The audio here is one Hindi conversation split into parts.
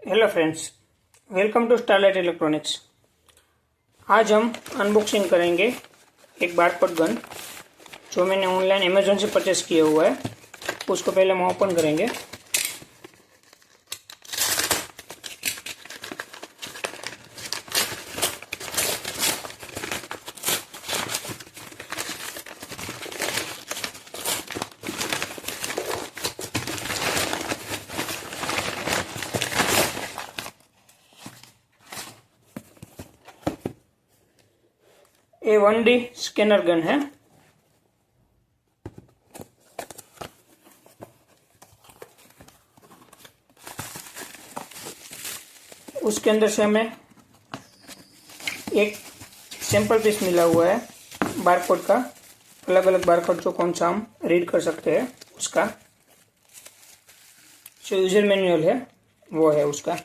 Hello friends, welcome to Starlight Electronics. आज हम अनबॉक्सिंग करेंगे एक बारकोड गन जो मैंने ऑनलाइन अमेजोन से परचेस किया हुआ है। उसको पहले हम ओपन करेंगे। ये 1D स्कैनर गन है। उसके अंदर से हमें एक सैंपल पीस मिला हुआ है बारकोड का। अलग अलग बारकोड जो कौन सा हम रीड कर सकते हैं उसका जो यूजर मैनुअल है वो है उसका।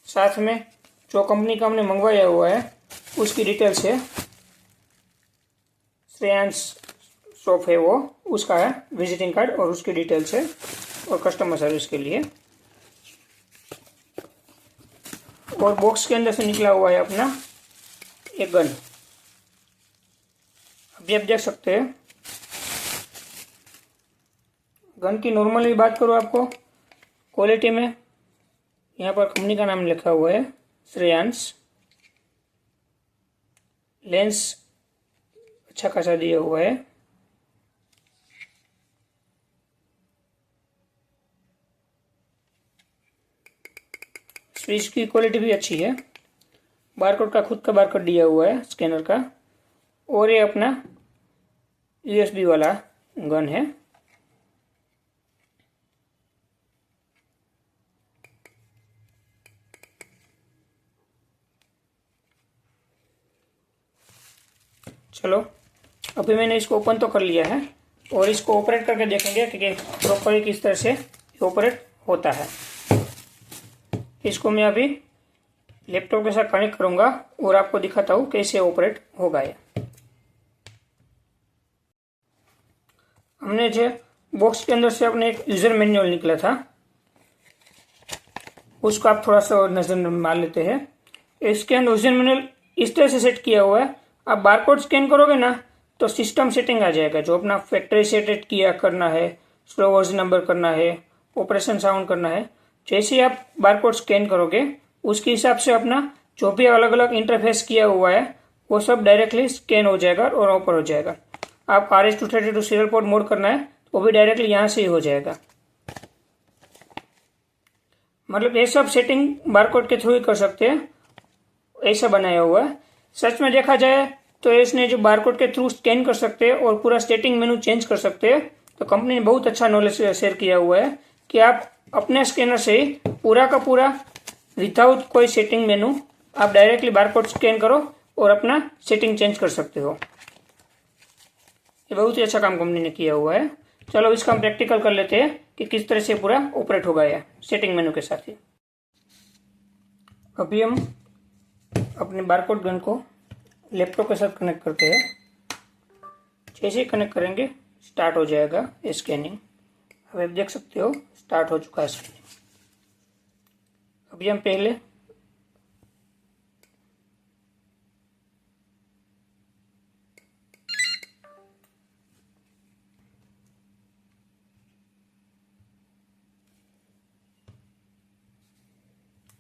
साथ में जो कंपनी का हमने मंगवाया हुआ है उसकी डिटेल्स है। श्रेयांश शॉप है वो, उसका है विजिटिंग कार्ड और उसकी डिटेल्स है और कस्टमर सर्विस के लिए। और बॉक्स के अंदर से निकला हुआ है अपना एक गन। अभी आप देख सकते हैं गन की नॉर्मली बात करूँ आपको क्वालिटी में, यहाँ पर कंपनी का नाम लिखा हुआ है श्रेयांश। लेंस अच्छा खासा दिया हुआ है। स्विच की क्वालिटी भी अच्छी है। बारकोड का खुद का बारकोड दिया हुआ है स्कैनर का। और ये अपना यूएसबी वाला गन है। चलो अभी मैंने इसको ओपन तो कर लिया है और इसको ऑपरेट करके देखेंगे कि प्रॉपर्ली किस तरह से ऑपरेट होता है। इसको मैं अभी लैपटॉप के साथ कनेक्ट करूंगा और आपको दिखाता हूँ कैसे ऑपरेट होगा ये। हमने जो बॉक्स के अंदर से अपने एक यूजर मैनुअल निकला था उसको आप थोड़ा सा नजर मार लेते हैं। इसके अंदर यूजर मैनुअल इस तरह से सेट किया हुआ है। आप बारकोड स्कैन करोगे ना तो सिस्टम सेटिंग आ जाएगा जो अपना फैक्ट्री सेट किया करना है, स्लो वर्जन नंबर करना है, ऑपरेशन साउंड करना है। जैसे ही आप बारकोड स्कैन करोगे उसके हिसाब से अपना जो भी अलग अलग इंटरफेस किया हुआ है वो सब डायरेक्टली स्कैन हो जाएगा और ओपन हो जाएगा। आप RS-232 सीरियल पोर्ट मोड करना है तो वो भी डायरेक्टली यहाँ से ही हो जाएगा। मतलब ये सब सेटिंग बारकोड के थ्रू ही कर सकते हैं, ऐसा बनाया हुआ है। सच में देखा जाए तो इसने जो बारकोड के थ्रू स्कैन कर सकते हैं और पूरा सेटिंग मेनू चेंज कर सकते हैं। तो कंपनी ने बहुत अच्छा नॉलेज शेयर किया हुआ है कि आप अपने स्कैनर से ही पूरा का पूरा विदाउट कोई सेटिंग मेनू आप डायरेक्टली बारकोड स्कैन करो और अपना सेटिंग चेंज कर सकते हो। ये बहुत ही अच्छा काम कंपनी ने किया हुआ है। चलो इसका हम प्रैक्टिकल कर लेते हैं कि किस तरह से पूरा ऑपरेट होगा ये सेटिंग मेनू के साथ ही। अभी हम अपने बारकोड गन को लैपटॉप के साथ कनेक्ट करते हैं। जैसे ही कनेक्ट करेंगे स्टार्ट हो जाएगा स्कैनिंग। अब आप देख सकते हो स्टार्ट हो चुका है स्कैनिंग। अभी हम पहले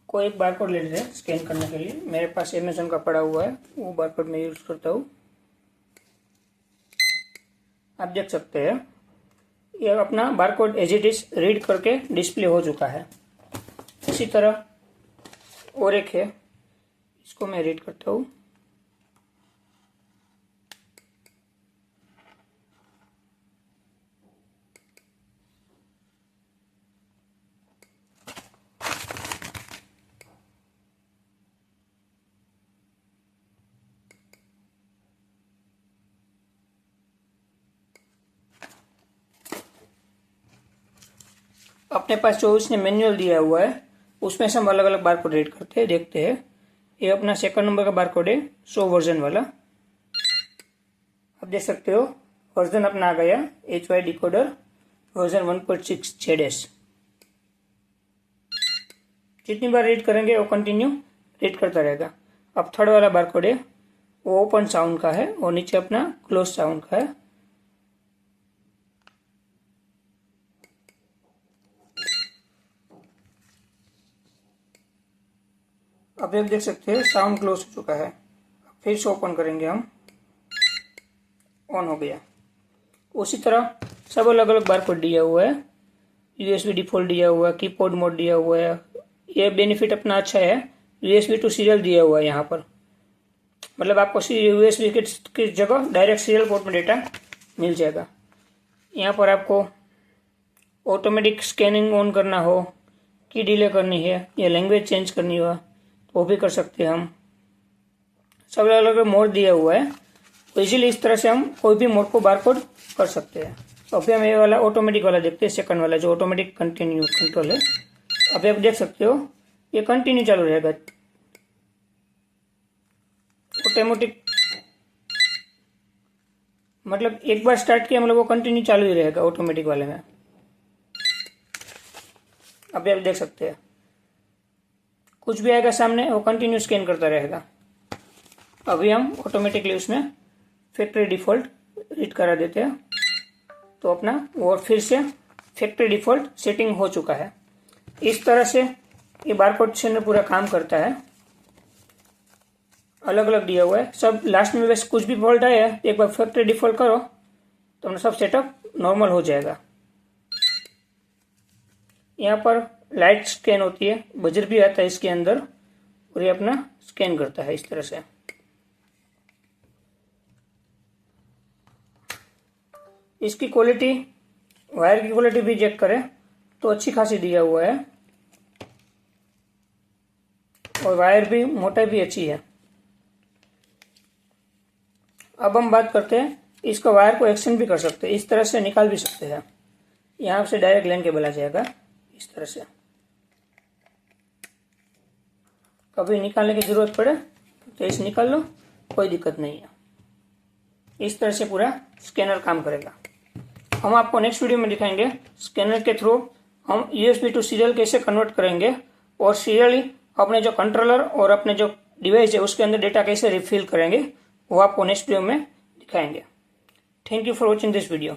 कोई एक बारकोड ले लेते हैं स्कैन करने के लिए। मेरे पास अमेजोन का पड़ा हुआ है, वो बारकोड मैं यूज करता हूँ। आप देख सकते हैं ये अपना barcode as it is read करके डिस्प्ले हो चुका है। इसी तरह और एक है, इसको मैं रीड करता हूँ। अपने पास जो उसने मैनुअल दिया हुआ है उसमें से हम अलग अलग बारकोड रीड करते हैं, देखते हैं। ये अपना सेकंड नंबर का बारकोड है 100 वर्जन वाला। आप देख सकते हो वर्जन अपना आ गया HY डिकोडर वर्जन 1.6 ZS। जितनी बार रीड करेंगे वो कंटिन्यू रीड करता रहेगा। अब थर्ड वाला बारकोड है वो ओपन साउंड का है और नीचे अपना क्लोज साउंड का है। अब आप देख सकते हैं साउंड क्लोज हो चुका है। फिर से ओपन करेंगे हम, ऑन हो गया। उसी तरह सब अलग अलग बारकोड दिया हुआ है, यूएसबी डिफॉल्ट दिया हुआ है, कीबोर्ड मोड दिया हुआ है। ये बेनिफिट अपना अच्छा है, यूएसबी टू सीरियल दिया हुआ है यहाँ पर, मतलब आपको यूएसबी की जगह डायरेक्ट सीरियल पोर्ट में डेटा मिल जाएगा। यहाँ पर आपको ऑटोमेटिक स्कैनिंग ऑन करना हो, की डिले करनी है या लैंग्वेज चेंज करनी हो तो वो भी कर सकते हैं हम। सब अलग अलग मोड दिया हुआ है, तो इजीली इस तरह से हम कोई भी मोड को बारकोड कर सकते हैं। तो अभी हम ये वाला ऑटोमेटिक वाला देखते हैं, सेकंड वाला जो ऑटोमेटिक कंटिन्यू कंट्रोल है। अभी आप देख सकते हो ये कंटिन्यू चालू रहेगा, ऑटोमेटिक मतलब एक बार स्टार्ट किया मतलब वो कंटिन्यू चालू ही रहेगा ऑटोमेटिक वाले में। अभी आप देख सकते हैं कुछ भी आएगा सामने वो कंटिन्यू स्कैन करता रहेगा। अभी हम ऑटोमेटिकली उसमें फैक्ट्री डिफॉल्ट रीड करा देते हैं, तो अपना वो फिर से फैक्ट्री डिफॉल्ट सेटिंग हो चुका है। इस तरह से ये बारकोड स्कैनर पूरा काम करता है। अलग अलग दिया हुआ है सब। लास्ट में वैसे कुछ भी फॉल्ट आया है एक बार फैक्ट्री डिफॉल्ट करो तो अपना सब सेटअप नॉर्मल हो जाएगा। यहाँ पर लाइट स्कैन होती है, बजर भी आता है इसके अंदर और ये अपना स्कैन करता है इस तरह से। इसकी क्वालिटी, वायर की क्वालिटी भी चेक करें तो अच्छी खासी दिया हुआ है और वायर भी मोटाई भी अच्छी है। अब हम बात करते हैं इसका वायर को एक्सटेंड भी कर सकते हैं, इस तरह से निकाल भी सकते हैं। यहाँ से डायरेक्ट लेन केबल आ जाएगा इस तरह से। कभी निकालने की जरूरत पड़े तो इसे निकाल लो, कोई दिक्कत नहीं है। इस तरह से पूरा स्कैनर काम करेगा। हम आपको नेक्स्ट वीडियो में दिखाएंगे स्कैनर के थ्रू हम यूएसबी टू सीरियल कैसे कन्वर्ट करेंगे और सीरियली अपने जो कंट्रोलर और अपने जो डिवाइस है उसके अंदर डेटा कैसे रिफिल करेंगे, वो आपको नेक्स्ट वीडियो में दिखाएंगे। Thank you for watching this video.